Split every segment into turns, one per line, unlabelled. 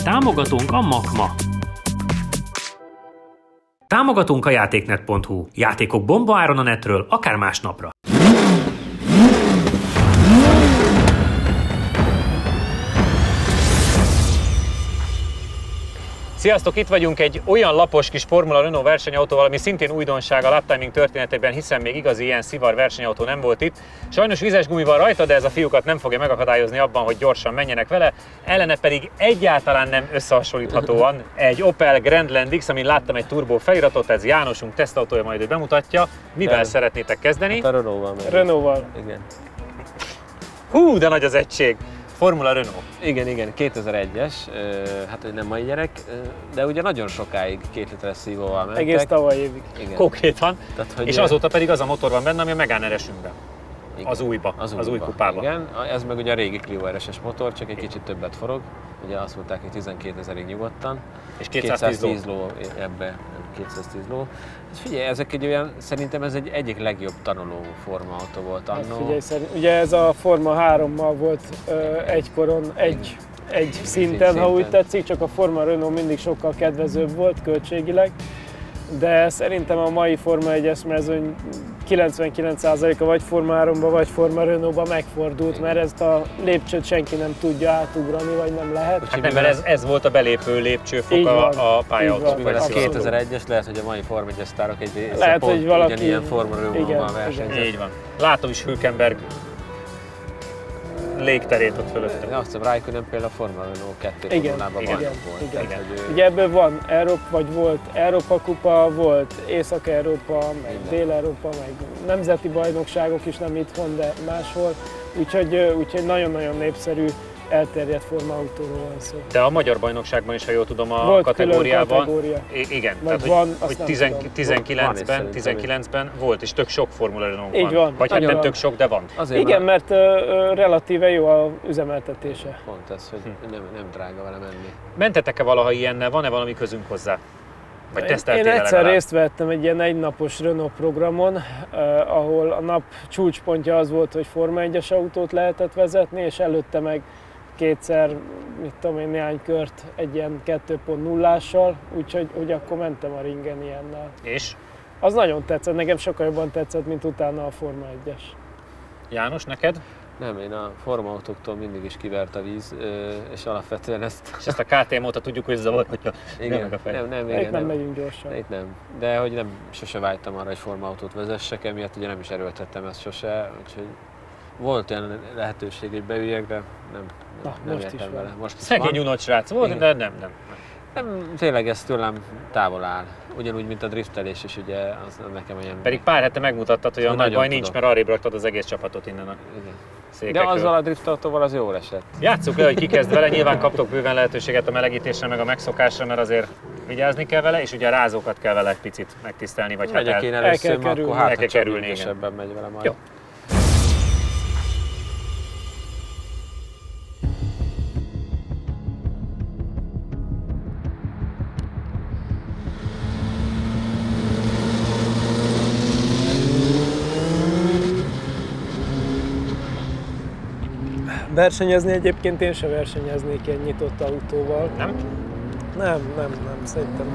Támogatónk a Makma. Támogatónk a játéknet.hu. Játékok bombaáron a netről, akár másnapra.
Sziasztok! Itt vagyunk egy olyan lapos kis Formula Renault versenyautóval, ami szintén újdonság a lap timing történetében, hiszen még igazi ilyen szivar versenyautó nem volt itt. Sajnos vizes gumi van rajta, de ez a fiúkat nem fogja megakadályozni abban, hogy gyorsan menjenek vele. Ellene pedig egyáltalán nem összehasonlíthatóan egy Opel Grandland X, amin láttam egy turbo feliratot, ez Jánosunk tesztautója, majd ő bemutatja. Mivel szeretnétek kezdeni?
Hát a Renault-val.
Renault-val.
Igen.
Hú, de nagy az egység! Formula Renault.
Igen, 2001-es, hát nem mai gyerek, de ugye nagyon sokáig 2 literes szívóval mentek.
Egész tavaly évig.
Igen.
Konkrétan.
Tehát, hogy
És azóta pedig az a motor van benne, ami a Megane RS-ünkben.
igen.
Az új kupában.
Igen, ez meg ugye a régi Clio RS-es motor, csak egy kicsit többet forog. Ugye azt mondták, hogy 12 000-ig nyugodtan.
És 210
ló ebbe, 210 ló. Figyelj, ezek egy olyan, szerintem ez egy egyik legjobb tanuló formaautó volt annó.
Hát figyelj, ugye ez a Forma 3-mal volt egykoron, egy szinten, ha úgy tetszik, csak a Forma Renault mindig sokkal kedvezőbb volt költségileg. De szerintem a mai Forma 1-es mezőny 99%-a vagy Forma 3-ba, vagy Forma Renault-ba megfordult, mert ezt a lépcsőt senki nem tudja átugrani, vagy nem lehet.
Hát nem, mert ez volt a belépő lépcsőfok a pályautó.
Mivel ez 2001-es, lehet, hogy a mai Forma 1-es sztárok egy
lehet,
pont
hogy valaki
ugyanilyen Forma Renault-ban versenyzett.
Így van. Látom is Hülkenberg légterét ott fölöttem.
Azt hiszem, Raikkonen például a Forma Renault 2 formulában bajnok volt.
Igen. Ugye ebből van volt Európa kupa, volt Észak-Európa, meg Dél-Európa, meg nemzeti bajnokságok is, nem itthon, de máshol. Úgyhogy nagyon-nagyon népszerű, elterjedt formautóról van szó.
De a magyar bajnokságban is, ha jól tudom, a
volt
kategóriában.
Kategória.
Igen,
vagy
tehát
van,
hogy 19-ben volt, és tök sok Formula Renault
így van.
Vagy hát nem tök sok, de van.
Azért
igen, mert relatíve jó az üzemeltetése.
Pont ez, hogy nem drága vele menni.
Mentetek-e valaha ilyennel? Van-e valami közünk hozzá? Vagy
Én egyszer részt vettem egy ilyen egynapos Renault programon, ahol a nap csúcspontja az volt, hogy Forma 1-es autót lehetett vezetni, és előtte meg kétszer, mit tudom én, néhány kört egy ilyen 2.0-ással, úgyhogy akkor mentem a ringen ilyennel.
És?
Az nagyon tetszett, nekem sokkal jobban tetszett, mint utána a Forma 1-es.
János, neked?
Nem, én a formautóktól mindig is kivert a víz, és alapvetően ezt...
És ezt a KTM-óta tudjuk, hogy zavar, hogyha
igen,
nem megyünk gyorsan.
Itt nem. De hogy nem, sose vágytam arra, hogy formautót vezessek, emiatt ugye nem is erőltettem ezt sose, úgyhogy volt olyan lehetőség, hogy beüljek, de nem értem vele. Most
szegény unott srác volt, de nem.
Nem, tényleg ez tőlem távol áll. Ugyanúgy, mint a driftelés is, ugye, az nekem olyan...
Pedig pár hete megmutattad, hogy a nagy baj nincs, mert arrébb raktad az egész csapatot innen a székekről.
De azzal a driftautóval az jól esett.
Játsszuk le, hogy ki kezd vele, nyilván kaptok bőven lehetőséget a melegítésre, meg a megszokásra, mert azért vigyázni kell vele, és ugye a rázókat kell vele egy picit megtisztelni, vagy
hát el kell kerülni,
igen.
Megy vele majd.
Jó.
Versenyezni egyébként én sem versenyeznék ilyen nyitott autóval.
Nem?
Nem, szerintem.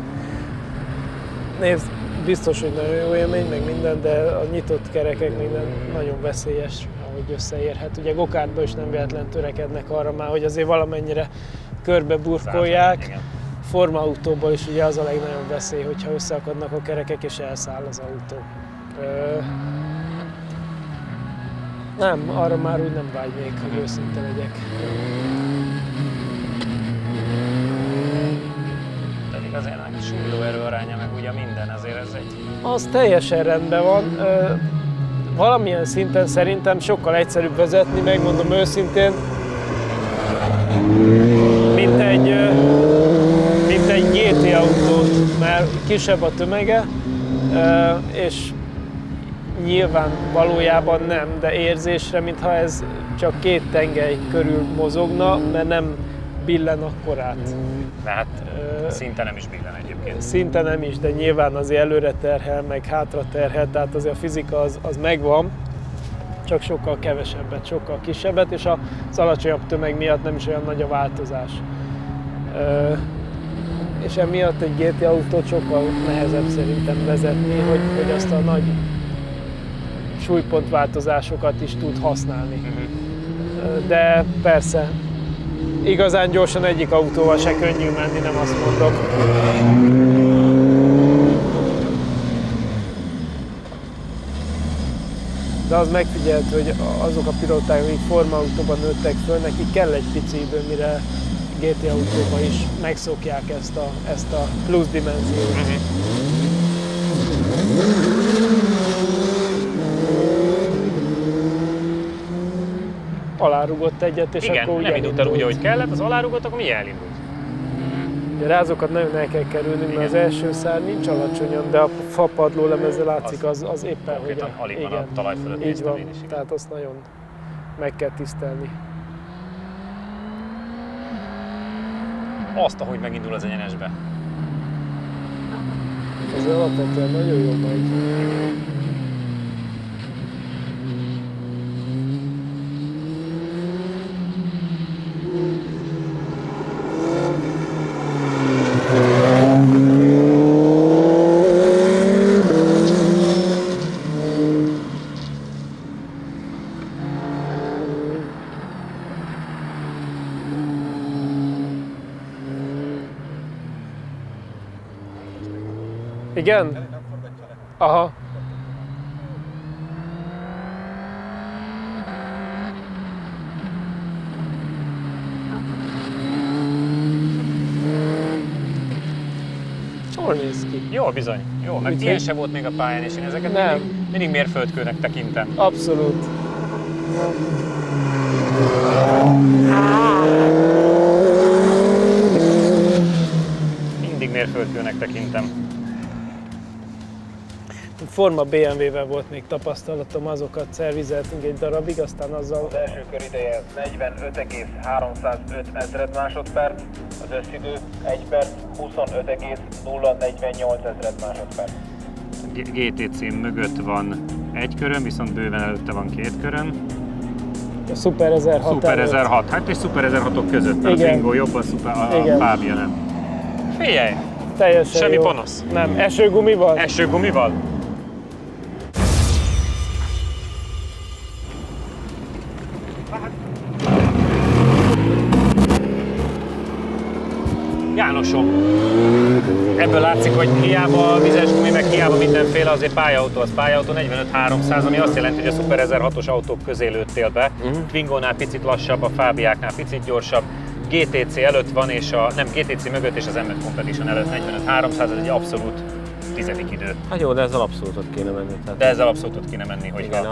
Nézd, biztos, hogy nagyon jó élmény, meg minden, de a nyitott kerekek minden nagyon veszélyes, ahogy összeérhet. Ugye gokártban is nem véletlen törekednek arra már, hogy azért valamennyire körbe burkolják. Formautóban is ugye az a legnagyobb veszély, hogyha összeakadnak a kerekek és elszáll az autó. Nem, arra már úgy nem vágynék, hogy őszinte legyek.
Pedig azért nagy súlyú erőaránya, meg ugye minden, azért ez egy...
Az teljesen rendben van. Valamilyen szinten szerintem sokkal egyszerűbb vezetni, megmondom őszintén, mint egy GT autót, mert kisebb a tömege, és nyilván valójában nem, de érzésre, mintha ez csak 2 tengely körül mozogna, mert nem billen akkorát.
De hát szinte nem is billen egyébként.
Szinte nem is, de nyilván azért előre terhel, meg hátra terhel, tehát azért a fizika az megvan, csak sokkal kevesebbet, sokkal kisebbet, és az alacsonyabb tömeg miatt nem is olyan nagy a változás. És emiatt egy GT autót sokkal nehezebb szerintem vezetni, hogy azt a nagy súlypontváltozásokat is tud használni. De persze, igazán gyorsan egyik autóval se könnyű menni, nem azt mondom. De az megfigyelt, hogy azok a pilóták, akik formautóban nőttek föl, nekik kell egy pici idő, mire GT autóban is megszokják ezt a plusz dimenziót. Alárugott egyet, és
igen,
akkor úgy
nem indult el úgy, ahogy kellett, az alárugott, akkor mi elindult?
De rázokat nagyon el kell kerülnünk, mert az első szár nincs alacsonyan, de a fapadló lemezzel látszik, az éppen, hogy
alig van a talaj fölött.
Így van, tehát azt nagyon meg kell tisztelni.
Azt, ahogy megindul az egyenesbe.
Ez alapvetően nagyon jó megy. Igen? Aha. Jól néz ki.
Jó, bizony. Jó, meg ilyen se volt még a pályán, és én ezeket mindig mérföldkőnek tekintem.
Abszolút.
Mindig mérföldkőnek tekintem.
Forma BMW-vel volt még tapasztalatom, azokat szervizeltünk egy darabig, aztán azzal...
Az első kör ideje 45,305 ezred másodperc, az összidő 1 perc 25,048 ezred másodperc.
GTC mögött van egy körön, viszont bőven előtte van 2 körön.
A Super 1006
Super 1006, hát és Super 1006-ok között, mert a Twingo jobb, a Fabia nem. Figyelj!
Teljesen
semmi
jó.
panasz.
Nem, esőgumival?
Esőgumival? Jánosom, ebből látszik, hogy hiába a vizes gumi, meg hiába mindenféle, azért pályautó, az pályautó 45-300, ami azt jelenti, hogy a Super 1006-os autók közé lőttél be. Twingonál picit lassabb, a Fabiáknál picit gyorsabb. GTC előtt van, és nem GTC mögött, és az M5 Competition előtt 45-300, ez egy abszolút tizedik idő.
Hát jó, de ezzel abszolút ott kéne menni. Tehát
de ezzel abszolút ott kéne menni, hogy
igen,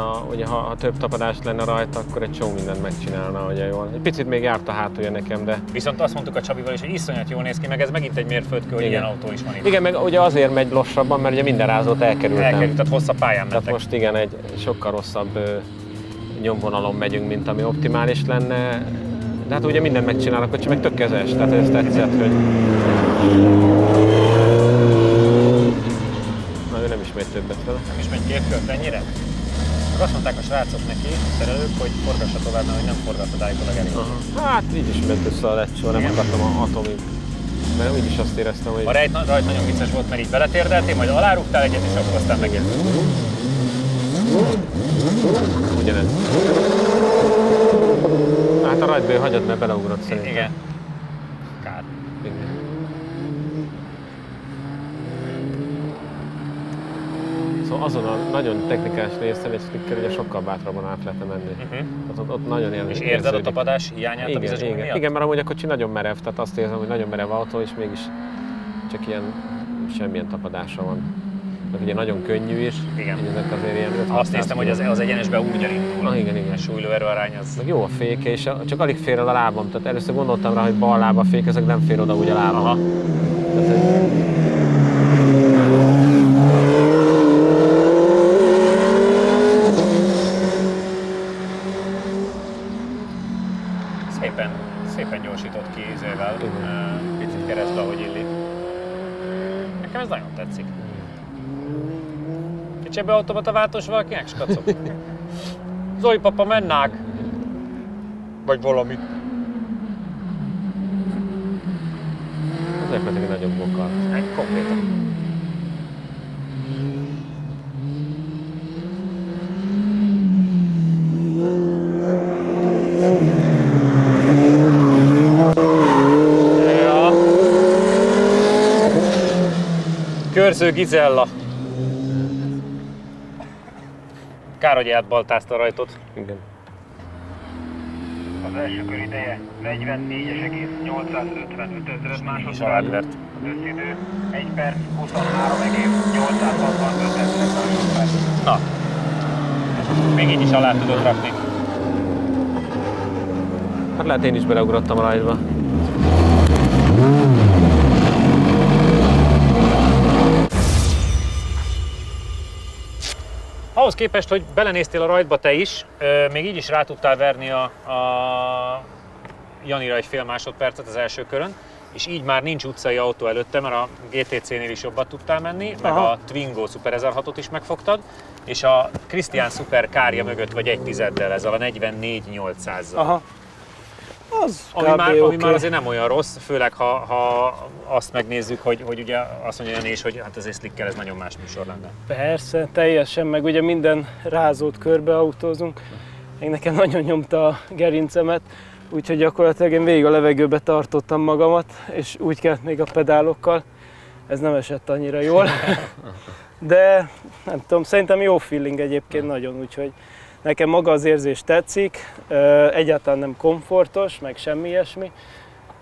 ha több tapadás lenne rajta, akkor egy csomó mindent megcsinálna, ugye jól. Egy picit még járt a hátulja nekem, de...
Viszont azt mondtuk a Csabival is, hogy iszonyat jól néz ki, meg ez megint egy mérföldkő, hogy ilyen autó is van itt.
Igen, meg ugye azért megy lassabban, mert ugye minden rázót elkerültem.
Tehát hosszabb pályán mentek.
Tehát most igen, egy sokkal rosszabb nyomvonalon megyünk, mint ami optimális lenne. De hát ugye mindent megcsinálok, hogy meg tök kezes, tehát ez tetszett, hogy... Na, ő nem is megy többet vele.
Nem is megy 2 kört ennyire? Meg azt mondták a srácok neki, szerelők, hogy forgassa tovább, mert hogy nem forgattad állítólag elég.
Hát így is ment össze a lecsó, nem akartam atomig. Mert úgyis azt éreztem, hogy...
A rajt nagyon vicces volt, mert így beletérdeltél, majd alárugtál egyet, és akkor aztán megért.
Ugyanez. Hát a rajtből hagyod, mert beleugrott szerintem.
Igen. Kár.
Igen. Szóval azon a nagyon technikás részen egy sticker ugye sokkal bátrabban át lehetne menni. Ott nagyon
és érzed a tapadás hiányát a vizes gumi miatt?
Igen, mert amúgy a kocsi nagyon merev, tehát azt érzem, hogy nagyon merev autó, és mégis csak ilyen semmilyen tapadása van. Meg ugye nagyon könnyű is.
Igen.
Ezek azért ilyen
azt néztem, hogy az egyenesben úgy elindul.
Igen.
A súlylóerőarány az...
Meg jó a féke, és csak alig fér el a lábam. Tehát először gondoltam rá, hogy bal lába fékezek, nem fér oda úgy a lábam.
Aha.
Tehát,
szépen gyorsított ki izével, picit keresztbe, ahogy illik. Nekem ez nagyon tetszik. Kicsi ebbe automataváltós valakinek, skacok? Zoli papa, mennák! Vagy valamit.
Ezek egy nagyobb bokkal.
Konkrétan. Ja. Körző Gizella. Kár, hogy átbaltázta a rajtot.
Igen.
Az első kör ideje 44,855 ezred másodperc. Az összidő 1 perc 23,865 ezred másodperc.
Na, még így is alá tudod rakni.
Hát lehet én is beleugrottam a rajtba.
Ahhoz képest, hogy belenéztél a rajtba te is, még így is rá tudtál verni a Janira egy fél másodpercet az első körön, és így már nincs utcai autó előtte, mert a GTC-nél is jobban tudtál menni, meg a Twingo Super 1006-ot is megfogtad, és a Christian Super Kárja mögött vagy egy tizeddel, ezzel a 44-800-zal.
Aha. Az
Ami már azért nem olyan rossz, főleg ha azt megnézzük, hogy ugye azt mondja Jani is, hogy hát azért slickkel ez nagyon más műsor lenne.
Persze, teljesen, meg ugye minden rázót körbe autózunk. Én nekem nagyon nyomta a gerincemet, úgyhogy gyakorlatilag én végig a levegőbe tartottam magamat, és úgy kellett még a pedálokkal. Ez nem esett annyira jól. De nem tudom, szerintem jó feeling egyébként nagyon, úgyhogy nekem maga az érzés tetszik, egyáltalán nem komfortos, meg semmi ilyesmi,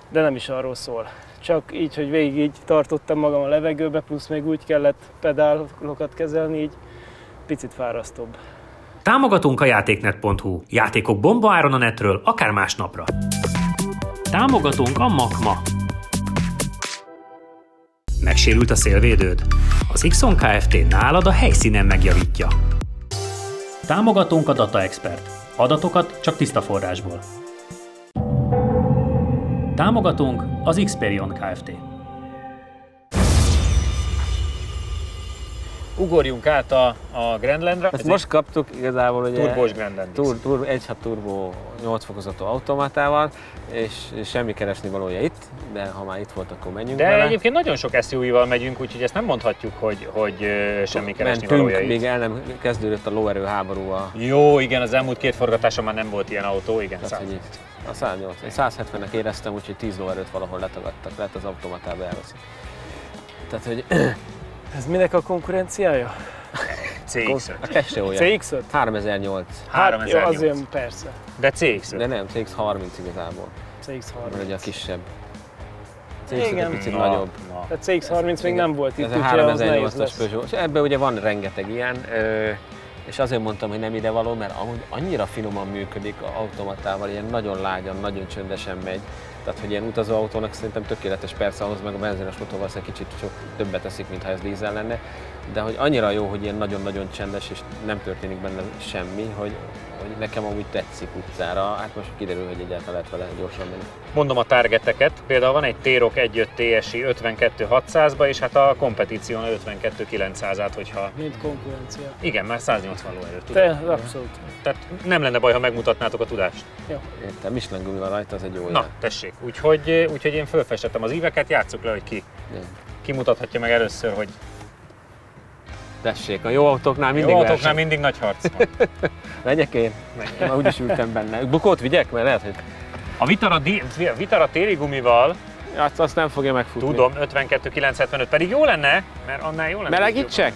de nem is arról szól. Csak így, hogy végig így tartottam magam a levegőbe, plusz még úgy kellett pedálokat kezelni, így picit fárasztóbb.
Támogatunk a játéknet.hu. Játékok bombaáron a netről, akár másnapra. Támogatunk a Makma. Megsérült a szélvédőd? Az Xon Kft. Nálad a helyszínen megjavítja. Támogatunk a Data Expert. Adatokat csak tiszta forrásból. Támogatunk az Xperion Kft.
Ugorjunk át a Grandlandra.
Ezt most kaptuk igazából ugye
turbós Grandland.
1.6 turbo 8 fokozatú automatával, és semmi keresni valója itt, de ha már itt volt, akkor menjünk
de
vele.
egyébként nagyon sok SUV-val megyünk, úgyhogy ezt nem mondhatjuk, hogy semmi keresni valója itt.
Még el nem kezdődött a lóerő háború.
Jó, igen, az elmúlt két forgatáson már nem volt ilyen autó, igen.
A 108. Én 170-nek éreztem, úgyhogy 10 lóerőt valahol letagadtak, lehet az automatába elveszik. Tehát, hogy
ez minek a konkurenciája?
CX-5.
A Cash olyan.
CX-5?
3008.
Hát jó, azért persze.
De CX-5.
De nem, CX-30 igazából.
CX-30.
Mert ugye a kisebb.
Igen.
Egy picit nagyobb.
A CX-30 még nem volt itt,
ez a
úgyhogy az nehéz
3008-as
lesz.
Peugeot. És ebben ugye van rengeteg ilyen, és azért mondtam, hogy nem idevaló, mert amúgy annyira finoman működik az automatával, ilyen nagyon lágyan, nagyon csöndesen megy. Tehát, hogy ilyen utazóautónak szerintem tökéletes, persze ahhoz meg a benzines motorval egy kicsit többet teszik, mintha ez dízel lenne, de hogy annyira jó, hogy ilyen nagyon-nagyon csendes, és nem történik benne semmi, hogy nekem amúgy tetszik utcára, hát most kiderül, hogy egyáltalán lehet vele gyorsan menni.
Mondom a targeteket, például van egy T-Roc 1.5 TSI 52.600-ba, és hát a kompetíción 52.900-át, hogyha...
Mint konkurencia.
Igen, már 180 lóerőt
Te, abszolút.
Tehát nem lenne baj, ha megmutatnátok a tudást.
Jó.
Értem, Michelin gumi van rajta, az egy jó
Na,
jel.
tessék. Úgyhogy én fölfestettem az íveket, játsszuk le, hogy ki mutathatja meg először, hogy...
Tessék, a jó autóknál mindig
jó autóknál
verseny.
mindig nagy harc van.
Vegyek én? Már úgyis ültem benne. Bukót vigyek? Mert lehet, hogy...
A Vitara téli gumival,
Azt nem fogja megfutni.
tudom, 52.975, pedig jó lenne, mert annál jó lenne.
Melegítsek?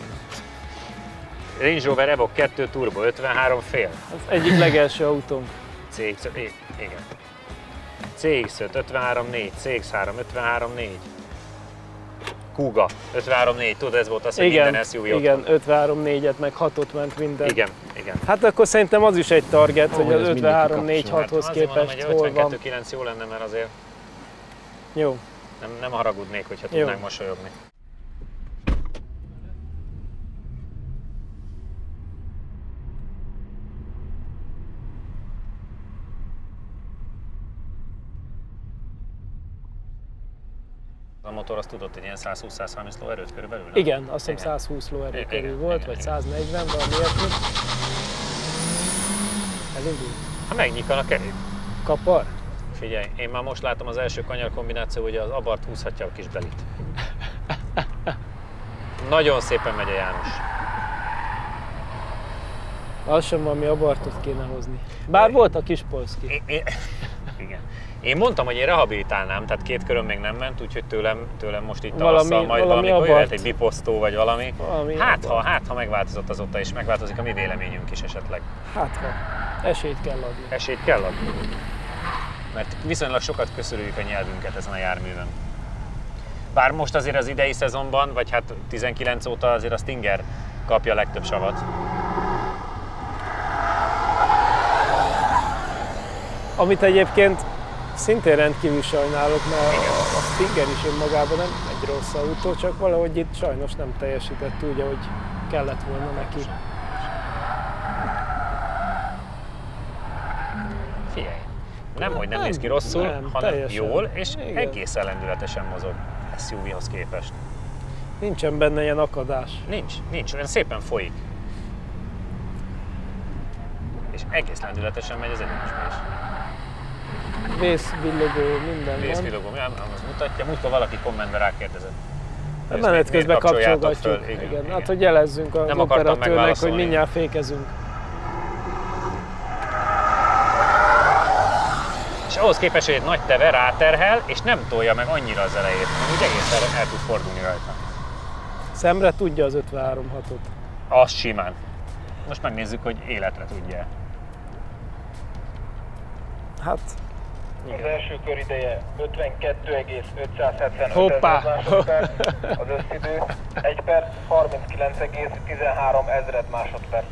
Range Rover Evoque 2 Turbo, 53 fél.
Az egyik legelső autónk.
CX-5, igen. CX-5, 53.4, CX-3, 53.4. Kuga, 53.4, tudod, ez volt az, hogy minden SUV ott.
Igen, 53.4-et, meg 6-ot ment minden.
Igen.
Hát akkor szerintem az is egy target, hogy az
ez mindig
53.4-6-hoz képest hol van.
52.9 jó lenne, mert azért
Jó.
nem haragudnék, hogyha
Jó.
tudnánk mosolyogni. A motor azt tudott, hogy ilyen 120-130 lóerőt körülbelül? Nem?
Igen, azt hiszem 120 lóerő
Igen,
körül
igen,
volt,
igen,
vagy
igen.
140, valami ilyesmi. Elindult.
Ha megnyitkan a kerék.
Kapar?
Figyelj, én már most látom az első kanyar kombináció, hogy az abart húzhatja a kis belit. Nagyon szépen megy a János.
Lassan valami abartot kéne hozni. Bár volt a kis Polszki.
Igen. Én mondtam, hogy én rehabilitálnám, tehát 2 körön még nem ment, úgyhogy tőlem most itt tavasszal majd valamikor jöhet egy biposztó vagy valami. Hát ha megváltozott azóta, és megváltozik a mi véleményünk is esetleg.
Hát ha. Esélyt kell adni.
Esélyt kell adni. Mert viszonylag sokat köszörüljük a nyelvünket ezen a járművön. Bár most azért az idei szezonban, vagy hát 19 óta azért a Stinger kapja a legtöbb savat.
Amit egyébként szintén rendkívül sajnálok, mert a Stinger is önmagában nem egy rossz autó, csak valahogy itt sajnos nem teljesített úgy, ahogy kellett volna neki.
Figyelj, nemhogy nem néz ki rosszul, hanem teljesen jól, és igen, egészen lendületesen mozog SUV-hoz képest.
Nincsen benne ilyen akadás.
Nincs, olyan szépen folyik. És egész lendületesen megy az egyenesbe is.
Vészvillogó, minden van.
Vészvillogó, az mutatja. Múltkor valaki kommentben rákérdezett.
Menet közben kapcsolgatjuk. Igen. Hát, hogy jelezzünk az operatőrnek, hogy mindjárt fékezünk.
És ahhoz képest, hogy egy nagy teve ráterhel, és nem tolja meg annyira az elejét, hanem úgy egészen el tud fordulni rajta.
Szemre tudja az 53.6-ot.
Az simán. Most megnézzük, hogy életre tudja.
Hát...
Az első kör ideje 52,575
Hoppá!
Az összidő 1 perc 39,13 másodperc.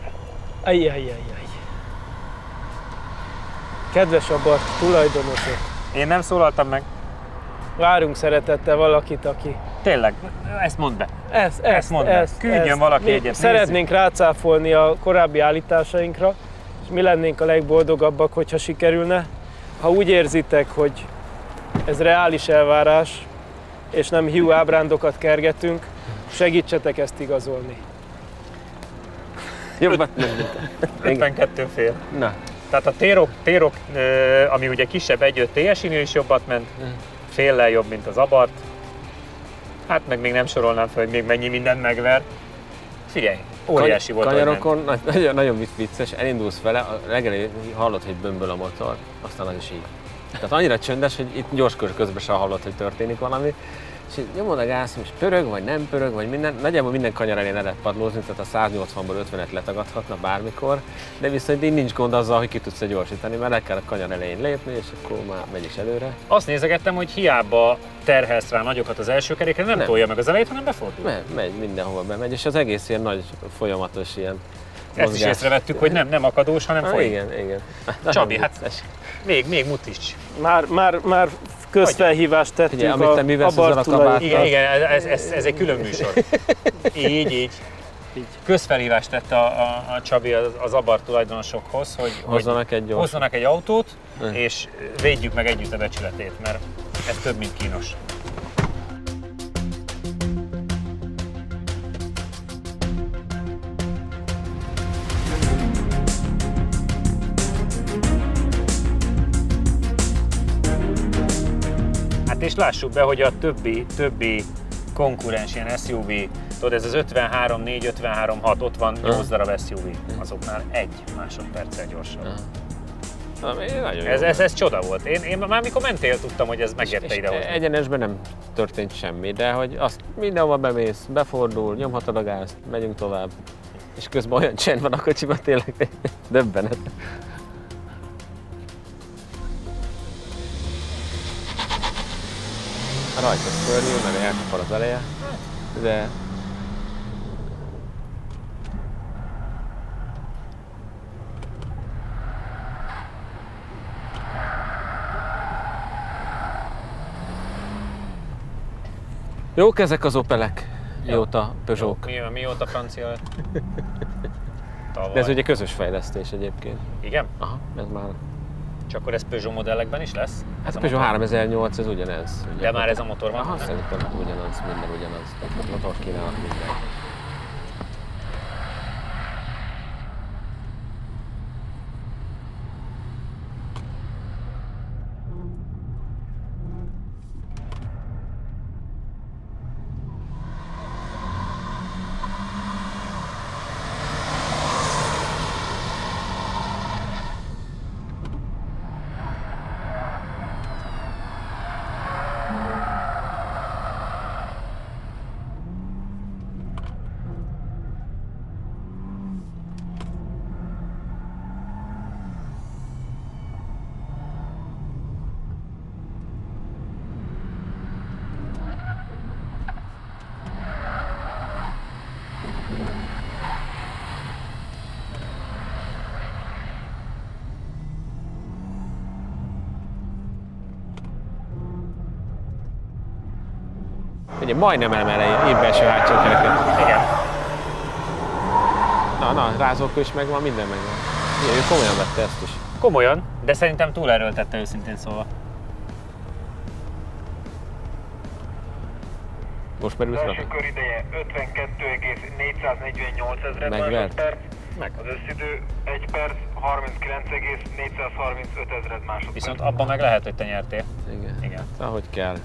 Ajjajjajjaj. Kedves abart tulajdonosok!
Én nem szólaltam meg.
Várunk szeretettel valakit, aki...
Tényleg, ezt mondd be.
Ezt mondd be.
Küldjön valaki egyet.
Szeretnénk rácáfolni a korábbi állításainkra, és mi lennénk a legboldogabbak, hogyha sikerülne. Ha úgy érzitek, hogy ez reális elvárás, és nem hiú ábrándokat kergetünk, segítsetek ezt igazolni.
Jobbat
52 fél.
Na.
Tehát a térok, ami ugye kisebb 1.5 TSI-nél is jobbat ment, féllel jobb, mint az Abarth. Hát meg még nem sorolnám fel, hogy még mennyi mindent megver. Figyelj, óriási volt.
Kanyarokon nagyon vicces, elindulsz vele, a reggel hallod, hogy bömböl a motor, aztán az is így. Tehát annyira csöndes, hogy itt gyors kör közben sem hallod, hogy történik valami. És nyomod a gáz, és pörög, vagy nem pörög, vagy minden, nagyjából minden kanyar elén el lehet padlózni, tehát a 180-ból 50-et letagadhatna bármikor, de viszont így nincs gond azzal, hogy ki tudsz gyorsítani, mert le kell a kanyar elején lépni, és akkor már megy is előre.
Azt nézegettem, hogy hiába terhelsz rá nagyokat az első kerékre, nem tolja meg az elejét, hanem befordul.
Megy, mindenhova bemegy, és az egész ilyen nagy, folyamatos ilyen
Ezt is észrevettük, hogy nem akadós, hanem folyik.
Igen.
Csabi, hát még mutíts.
Már közfelhívást tettünk
a Abarth tulajdonosnak.
Igen, ez egy külön műsor. Így. Közfelhívást tett a Csabi az Abarth tulajdonosokhoz, hogy hozzanak egy autót, és védjük meg együtt a becsületét, mert ez több, mint kínos. És lássuk be, hogy a többi konkurens ilyen SUV, tudod, ez az 53.4, 53.6, ott van 8 darab SUV, azoknál 1 másodperccel gyorsabb. Ez csoda volt. Én már mikor mentél, tudtam, hogy ez megérte idehozni.
Egyenesben nem történt semmi, de hogy azt mindenhova bemész, befordul, nyomhatod a gázt, megyünk tovább. És közben olyan csend van a kocsiban, tényleg döbbenet. Rajta szörnyű, mert elkapar az eleje, de... Jók ezek az Opelek, mióta Peugeot-k.
Mióta francia?
De ez ugye közös fejlesztés egyébként.
Igen?
Aha, ez már...
És akkor ez Peugeot modellekben is lesz?
Hát a Peugeot 3008 ez ugyanez.
De már ez a motor van?
Aha, szerintem ugyanaz, minden ugyanaz. Tehát motor kínálnak minden. Ugye majdnem elején, épp belső hátsó kereket.
Igen.
Na, rázókő is megvan, minden megvan. Ő komolyan vette ezt is.
Komolyan, de szerintem túlerőltette őszintén szólva.
Most merült
Az
rá?
első kör ideje 52,448 ezred
Megvert?
másodperc.
Meg.
Az összidő 1 perc 39,435 ezred másodperc.
Viszont abban meg lehet, hogy te nyertél.
Igen.
Igen.
Ahogy kell.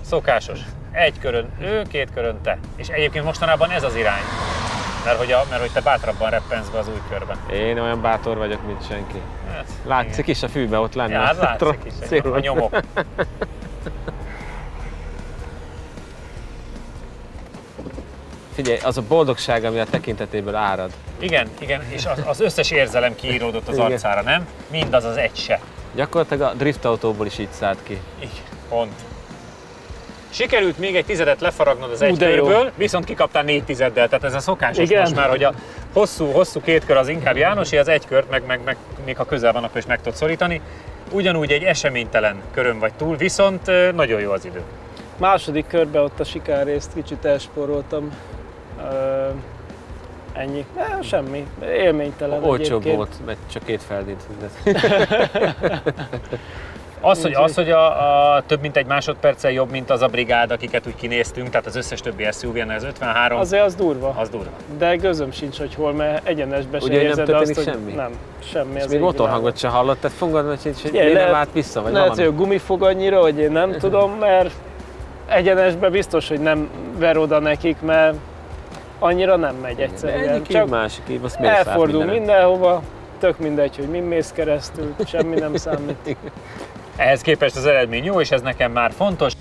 Szokásos. Egy körön ő, 2 körön te. És egyébként mostanában ez az irány. Mert hogy te bátrabban reppensz be az új körben.
Én olyan bátor vagyok, mint senki.
Hát,
Látszik is a fűbe ott lenne.
ja, hát látszik is, a nyomok.
Figyelj, az a boldogság, ami a tekintetéből árad.
Igen, és az összes érzelem kiíródott az
Igen.
arcára, nem? Mindaz az egy se.
Gyakorlatilag a driftautóból is így szállt ki.
Igen, pont. Sikerült még egy tizedet lefaragnod az egy
de jó.
körből, viszont kikaptál 4 tizeddel, tehát ez a szokásos
Igen.
most már, hogy a hosszú 2 kör az inkább Jánosi, az egy kört meg még ha közel van, akkor is meg tudod szorítani. Ugyanúgy egy eseménytelen körön vagy túl, viszont nagyon jó az idő.
Második körben ott a sikárrészt kicsit elspóroltam. Ennyi. Semmi. Élménytelen
Olcsóbb
egyébként.
volt, mert csak 2 feldint.
Az, hogy a több mint egy másodperccel jobb, mint az a brigád, akiket úgy kinéztünk, tehát az összes többi SUV-en, az 53,
Azért az durva.
az durva.
De gözöm sincs, hogy hol, mert egyenesbe se
Ugye, hogy nem
érzed
történik
azt, hogy
semmi?
nem, semmi.
És
az
még
így
motorhangot se hallott, tehát fogadom, hogy
Figyelj,
nem állt vissza, vagy
lehet,
valami.
hogy a gumi fog annyira, hogy én nem tudom, mert egyenesbe biztos, hogy nem ver oda nekik, mert annyira nem megy egyszerűen.
Egyik így, másik így, azt mész át
elfordul
mindenen.
mindenhova, tök mindegy, hogy min mész keresztül, semmi nem számít.
Ehhez képest az eredmény jó, és ez nekem már fontos.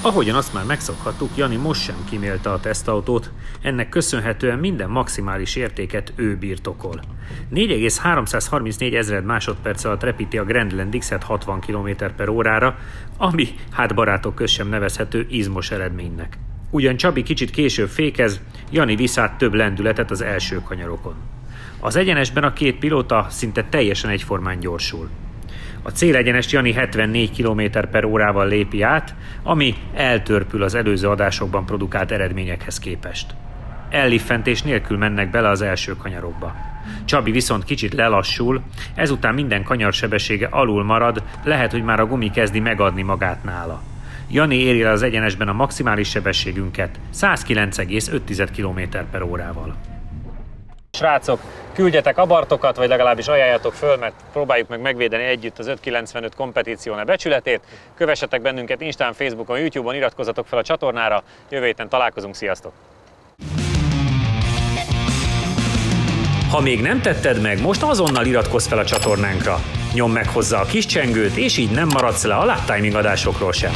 Ahogyan azt már megszokhattuk, Jani most sem kimélte a tesztautót, ennek köszönhetően minden maximális értéket ő birtokol. 4,334 ezred másodperc alatt repíti a Grandland X-et 60 km/órára, ami hát barátok közt sem nevezhető izmos eredménynek. Ugyan Csabi kicsit később fékez, Jani visz át több lendületet az első kanyarokon. Az egyenesben a két pilóta szinte teljesen egyformán gyorsul. A célegyenest Jani 74 km/órával lépi át, ami eltörpül az előző adásokban produkált eredményekhez képest. Elliffentés nélkül mennek bele az első kanyarokba. Csabi viszont kicsit lelassul, ezután minden kanyar sebessége alul marad, lehet, hogy már a gumi kezdi megadni magát nála. Jani éri el az egyenesben a maximális sebességünket 109,5 km/órával.
Srácok, küldjetek abartokat, vagy legalábbis ajánljatok föl, mert próbáljuk meg megvédeni együtt az 595 kompetícióne becsületét. Kövessetek bennünket Instán, Facebookon, YouTube-on, iratkozzatok fel a csatornára. Jövő héten találkozunk, sziasztok!
Ha még nem tetted meg, most azonnal iratkozz fel a csatornánkra. Nyomd meg hozzá a kis csengőt, és így nem maradsz le a Lap Timing adásokról sem.